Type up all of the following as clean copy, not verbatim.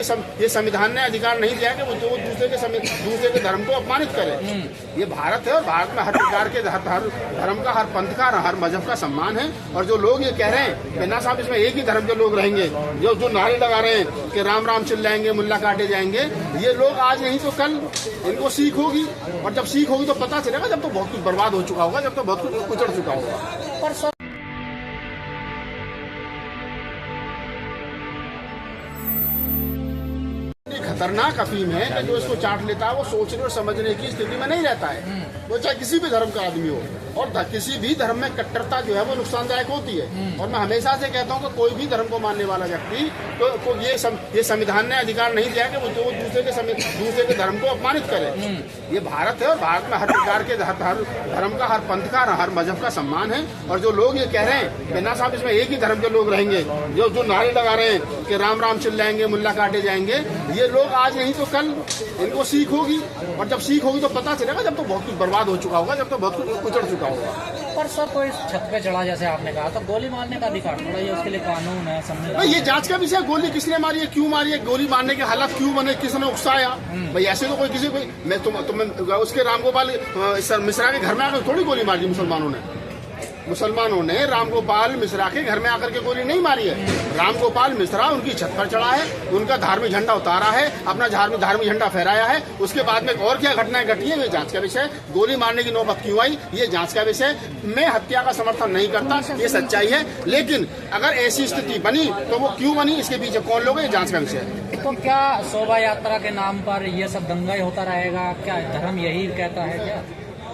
ये संविधान ने अधिकार नहीं दिया कि वो दूसरे के धर्म को अपमानित करे। ये भारत है और भारत में हर प्रकार के हर धर्म का, हर पंथ का, हर मजहब का सम्मान है। और जो लोग ये कह रहे हैं कि ना साहब इसमें एक ही धर्म के लोग रहेंगे, जो नारे लगा रहे हैं कि राम राम चिल्लाएंगे, मुल्ला काटे जाएंगे, ये लोग आज नहीं तो कल इनको सीख होगी। और जब सीख होगी तो पता चलेगा, जब तो बहुत कुछ बर्बाद हो चुका होगा, जब तो बहुत कुछ उजड़ चुका होगा। पर खतरनाक अफीम है कि जो इसको चाट लेता है वो सोचने और समझने की स्थिति में नहीं रहता है। वो चाहे किसी भी धर्म का आदमी हो, और किसी भी धर्म में कट्टरता जो है वो नुकसानदायक होती है। और मैं हमेशा से कहता हूँ कि कोई भी धर्म को मानने वाला व्यक्ति को ये संविधान ने अधिकार नहीं दिया कि वो दूसरे के धर्म को अपमानित करे। ये भारत है और भारत में हर प्रकार के हर धर्म का, हर पंथ का, हर मजहब का सम्मान है। और जो लोग ये कह रहे हैं कि ना साहब इसमें एक ही धर्म के लोग रहेंगे, जो नारे लगा रहे हैं कि राम राम चिल्लाएंगे, मुल्ला काटे जाएंगे, ये लोग आज नहीं तो कल इनको सीख होगी। और जब सीख होगी तो पता चलेगा, जब तो बहुत कुछ बर्बाद हो चुका होगा, जब तो बहुत कुछ उजड़ चुका होगा। पर सर कोई छत पे चढ़ा, जैसे आपने कहा, तो गोली मारने का अधिकार थोड़ा, ये उसके लिए कानून है, संविधान। ये जांच का विषय, गोली किसने मारी है, क्यों मारी है, गोली मारने के हालात क्यों बने, किसने उकसाया। भाई ऐसे तो मैं उसके रामगोपाल मिश्रा के घर में आकर थोड़ी गोली मारी मुसलमानों ने रामगोपाल मिश्रा के घर में आकर के गोली नहीं मारी है। रामगोपाल मिश्रा उनकी छत पर चढ़ा है, उनका धार्मिक झंडा उतारा है, अपना धार्मिक झंडा फहराया है। उसके बाद में और क्या घटनाएं घटी है, ये जांच का विषय। गोली मारने की नौबत क्यों आई, ये जांच का विषय। मैं हत्या का समर्थन नहीं करता, ये सच्चाई है। लेकिन अगर ऐसी स्थिति बनी तो वो क्यों बनी, इसके पीछे कौन लोग, ये जांच का विषय है। तो क्या शोभा यात्रा के नाम पर ये सब दंगा ही होता रहेगा? क्या धर्म यही कहता है क्या?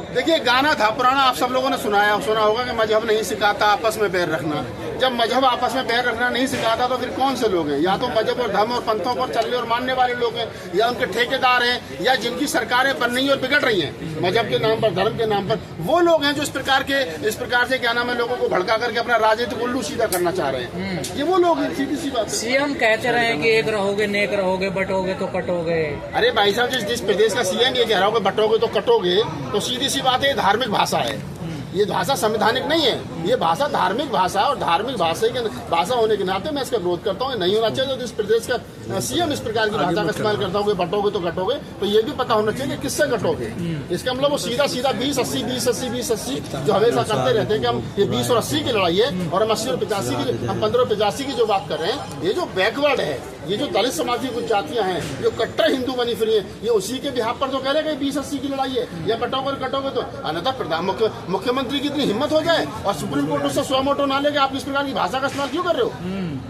देखिए, गाना था पुराना, आप सब लोगों ने सुना होगा कि मजहब नहीं सिखाता आपस में पैर रखना। जब मजहब आपस में पैर रखना नहीं सिखाता तो फिर कौन से लोग हैं? या तो मजहब और धर्म और पंथों पर चलने और मानने वाले लोग हैं, या उनके ठेकेदार हैं, या जिनकी सरकारें बन रही और बिगड़ रही हैं मजहब के नाम पर, धर्म के नाम पर। वो लोग हैं जो इस प्रकार से क्या नाम है, लोगों को भड़का करके अपना राजनीतिक उल्लू सीधा करना चाह रहे हैं। ये वो लोग हैं, सीधी सी बात। सीएम कहते रहे कि एक रहोगे, नेक रहोगे, बटोगे तो कटोगे। अरे भाई साहब, जिस प्रदेश का सीएम ये कह रहा होगा बटोगे तो कटोगे, तो सीधी सी बात है, धार्मिक भाषा है। ये भाषा संवैधानिक नहीं है, ये भाषा धार्मिक भाषा है। और धार्मिक भाषा होने के नाते मैं इसका विरोध करता हूँ। नहीं होना चाहिए। तो इस प्रदेश का सीएम इस प्रकार की भाषा का इस्तेमाल करता हूँ, बटोगे तो कटोगे, तो ये भी पता होना चाहिए कि किससे कटोगे। इसका मतलब वो सीधा 20-80 20-80 जो हमेशा करते रहते हैं कि हम ये 20 और 80 की लड़ाई है और हम 80 और 85 की, हम 15 और 85 की जो बात कर रहे हैं, ये जो बैकवर्ड है, ये जो दलित समाज की कुछ जातियां हैं जो कट्टर हिंदू बनी फिरी है, ये उसी के बिहाफ पर तो कह रहे हैं 20-80 की लड़ाई है, या कटोगे तो अन्यथा मुख्यमंत्री की इतनी हिम्मत हो जाए और सुप्रीम कोर्ट उससे स्वयं ऑटो ना लेके आप इस प्रकार की भाषा का इस्तेमाल क्यों कर रहे हो?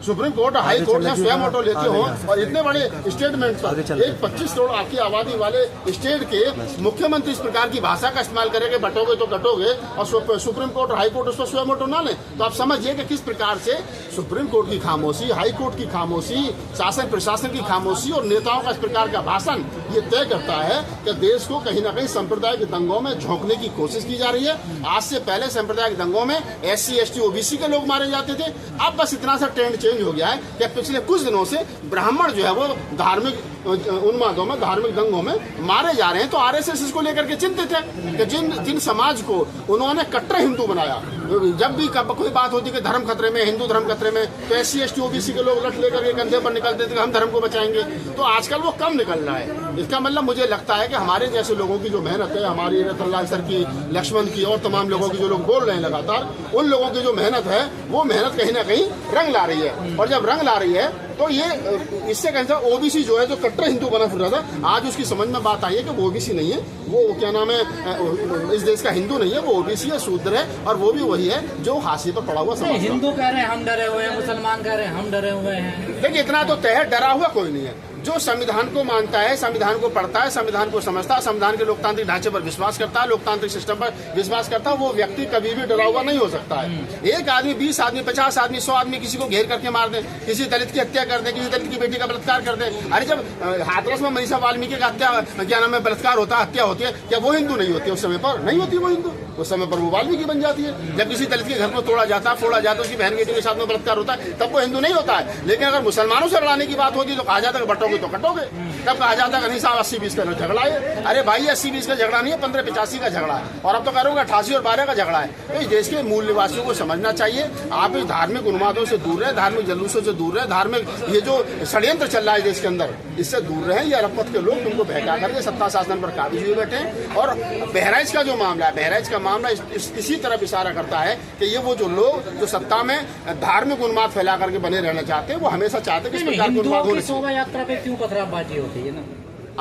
सुप्रीम कोर्ट, हाई कोर्ट से स्वयं ऑटो लेते हो और इतने बड़े स्टेटमेंट पर, एक 25 करोड़ आपकी आबादी वाले स्टेट के मुख्यमंत्री इस प्रकार की भाषा का इस्तेमाल करेंगे, बटोगे तो कटोगे, और सुप्रीम कोर्ट और हाई कोर्ट उस पर स्वयं ऑटो ना ले, तो आप समझिए कि किस प्रकार से सुप्रीम कोर्ट की खामोशी, हाई कोर्ट की खामोशी, शासन प्रशासन की खामोशी और नेताओं का इस प्रकार का भाषण ये तय करता है कि देश को कहीं ना कहीं सांप्रदायिक दंगों में झोंकने की कोशिश की जा रही है। आज से पहले सांप्रदायिक दंगों में SC ST OBC के लोग मारे जाते थे। अब बस इतना सा ट्रेंड चेंज हो गया है कि पिछले कुछ दिनों से ब्राह्मण जो है वो धार्मिक उन्मादों में, धार्मिक दंगों में मारे जा रहे हैं। तो RSS इसको लेकर के चिंतित है कि जिन समाज को उन्होंने कट्टर हिंदू बनाया, जब भी कोई बात होती कि धर्म खतरे में, हिंदू धर्म खतरे में, तो SC ST OBC के लोग लट लेकर के कंधे पर निकलते थे कि हम धर्म को बचाएंगे। तो आजकल वो कम निकल रहा है। इसका मतलब मुझे लगता है कि हमारे जैसे लोगों की जो मेहनत है, हमारी रतनलाल सर की, लक्ष्मण की और तमाम लोगों की जो लोग बोल रहे हैं लगातार, उन लोगों की जो मेहनत है वो मेहनत कहीं ना कहीं रंग ला रही है। और जब रंग ला रही है तो ये इससे कहते हैं OBC जो है, जो कट्टर हिंदू बना फिर रहा था, आज उसकी समझ में बात आई है कि वो OBC नहीं है, वो क्या नाम है, इस देश का हिंदू नहीं है, वो OBC है, शूद्र है, और वो भी वही है जो हाशिए पर पड़ा हुआ समाज। हिंदू कह रहे हैं हम डरे हुए हैं, मुसलमान कह रहे हैं हम डरे हुए हैं। देखिए, इतना तो तय है, डरा हुआ कोई नहीं है। जो संविधान को मानता है, संविधान को पढ़ता है, संविधान को समझता है, संविधान के लोकतांत्रिक ढांचे पर विश्वास करता है, लोकतांत्रिक सिस्टम पर विश्वास करता है, वो व्यक्ति कभी भी डरा हुआ नहीं हो सकता है। एक आदमी, 20 आदमी, 50 आदमी, 100 आदमी किसी को घेर करके मार दे, किसी दलित की हत्या कर दे, किसी दलित की बेटी का बलात्कार कर दे। अरे जब हाथरस में मनीषा वाल्मीकि का हत्या, क्या नाम है, बलात्कार होता, हत्या होती है, क्या वो हिंदू नहीं होती? उस समय पर नहीं होती वो हिंदू, उस समय पर वो वाल्मीकि बन जाती है। जब किसी दलित के घर को तोड़ा जाता, फोड़ा जाता, उसकी बहन बेटी के साथ में बलात्कार होता है, तब वो हिंदू नहीं होता है। लेकिन अगर मुसलमानों से लड़ाने की बात होती तो कहा जाता है बटोगे कटोगे तो कटोगे। तब कहा जाता है नहीं साहब 80-20 का झगड़ा है। अरे भाई 80-20 का झगड़ा नहीं है, 15-85 का झगड़ा है। और अब तो करोगे 88 और 12 का झगड़ा है। तो इस देश के मूल निवासियों को समझना चाहिए, आप इस धार्मिक उन्मादों से दूर रहे, धार्मिक जलूसों से दूर रहे, धार्मिक ये जो षड्यंत्र चल रहा है देश के अंदर, इससे दूर रहे। ये अरबपंथ के लोग तुमको बहका करके सत्ता शासन पर काबिज हुए बैठे हैं। और बहराइच का जो मामला है, बहराइच का मामला इसी तरफ इशारा करता है कि ये वो जो लोग जो सत्ता में धार्मिक उन्माद फैला करके बने रहना चाहते हैं, वो हमेशा चाहते हैं कि इस प्रकार के उन्माद होने। शोभा यात्रा पे क्यों पथरावबाजी होती है ना?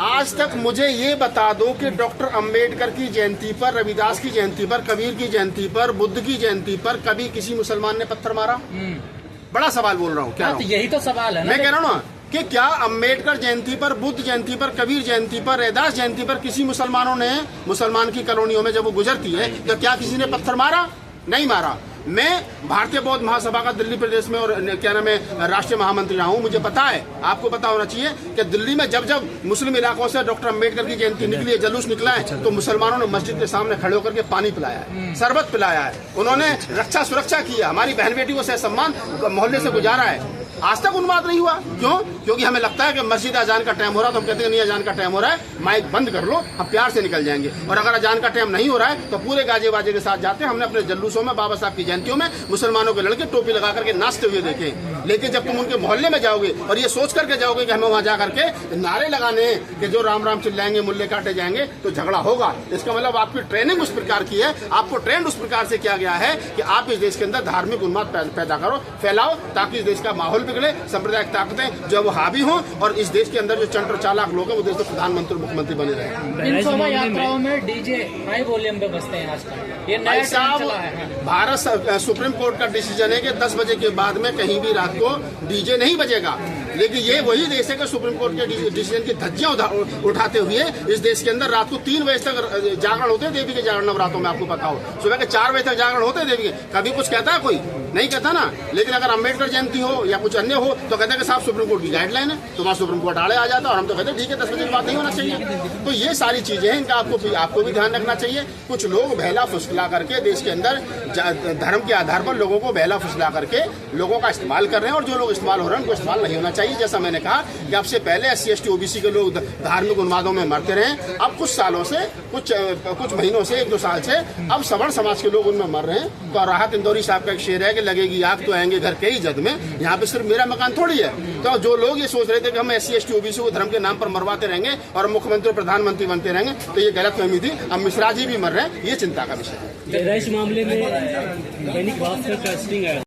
आज तक मुझे ये बता दो कि डॉक्टर अंबेडकर की जयंती पर, रविदास की जयंती पर, कबीर की जयंती पर, बुद्ध की जयंती पर कभी किसी मुसलमान ने पत्थर मारा? बड़ा सवाल बोल रहा हूँ। क्या यही तो सवाल है ना, मैं कह रहा हूँ ना कि क्या अंबेडकर जयंती पर, बुद्ध जयंती पर, कबीर जयंती पर, रैदास जयंती पर किसी मुसलमानों ने, मुसलमान की कॉलोनियों में जब वो गुजरती है तो क्या किसी ने पत्थर मारा? नहीं मारा। मैं भारतीय बौद्ध महासभा का दिल्ली प्रदेश में और क्या नाम है राष्ट्रीय महामंत्री रहा हूँ। मुझे पता है, आपको पता होना चाहिए कि दिल्ली में जब जब मुस्लिम इलाकों से डॉक्टर अंबेडकर की जयंती निकली है, जुलूस निकला है, तो मुसलमानों ने मस्जिद के सामने खड़े होकर के पानी पिलाया है, शरबत पिलाया है, उन्होंने रक्षा सुरक्षा की है, हमारी बहन बेटी को सह सम्मान मोहल्ले से गुजारा है। आज तक उन्माद नहीं हुआ। क्यों? क्योंकि हमें लगता है कि मस्जिद अजान का टाइम हो रहा है तो हम कहते हैं नहीं अजान का टाइम हो रहा है, माइक बंद कर लो, हम प्यार से निकल जाएंगे। और अगर अजान का टाइम नहीं हो रहा है तो पूरे गाजे बाजे के साथ जाते हैं। हमने अपने जल्लूसों में, बाबा साहब की जयंतियों में मुसलमानों के लड़के टोपी लगा करके नाचते हुए देखे। लेकिन जब तुम उनके मोहल्ले में जाओगे और ये सोच करके जाओगे कि हमें वहां जा करके नारे लगाने कि जो राम राम चिल्लाएंगे मुल्ले काटे जाएंगे, तो झगड़ा होगा। इसका मतलब आपकी ट्रेनिंग उस प्रकार की है, आपको ट्रेंड उस प्रकार से किया गया है कि आप इस देश के अंदर धार्मिक उन्माद पैदा करो, फैलाओ, ताकि इस देश का माहौल बिगड़े, सांप्रदायिक ताकतें जो वो हावी हों और इस देश के अंदर जो चंटर चालाक लोग हैं वो देश के प्रधानमंत्री मुख्यमंत्री बने रहे। इन शोभा यात्राओं में डीजे हाई वॉल्यूम पे बजते हैं आजकल, ये नया ट्रेंड चला है। भारत सुप्रीम कोर्ट का डिसीजन है कि 10 बजे के बाद में कहीं भी रात को डीजे नहीं बजेगा। लेकिन ये वही देश है कि सुप्रीम कोर्ट के डिसीजन की धज्जियां उठाते हुए इस देश के अंदर रात को 3 बजे तक जागरण होते हैं देवी के जागरण नवरात्रों में। आपको पता हो सुबह के 4 बजे तक जागरण होते हैं देवी के। कभी कुछ कहता है कोई? नहीं कहता ना। लेकिन अगर अम्बेडकर जयंती हो या कुछ अन्य हो तो कहते हैं कि साहब सुप्रीम कोर्ट की गाइडलाइन है, तो वहाँ सुप्रीम कोर्ट आड़े आ जाता है और हम तो कहते हैं ठीक है 10 बजे की बात नहीं होना चाहिए। तो ये सारी चीजें हैं, इनका आपको भी ध्यान रखना चाहिए। कुछ लोग बहला फुसला करके देश के अंदर धर्म के आधार पर लोगों को बहला फुसला करके लोगों का इस्तेमाल कर रहे हैं और जो लोग इस्तेमाल हो रहे हैं उनको इस्तेमाल नहीं होना चाहिए। जैसा मैंने कहा कि अब से पहले SC ST OBC के लोग धार्मिक उन्मादों में मरते रहे, अब कुछ सालों से, कुछ महीनों से, 1-2 साल से अब सवर्ण समाज के लोग उनमें मर रहे हैं। तो राहत इंदौरी साहब का एक शेर है कि लगेगी आग तो आएंगे घर के ही जद में। यहाँ पे सिर्फ मेरा मकान थोड़ी है। तो जो लोग ये सोच रहे थे कि हम SC ST OBC को धर्म के नाम पर मरवाते रहेंगे और मुख्यमंत्री प्रधानमंत्री बनते रहेंगे, तो ये गलतफहमी थी। अब मिश्रा जी भी मर रहे हैं, ये चिंता का विषय है। इस मामले में दैनिक भास्कर का स्टिंग है।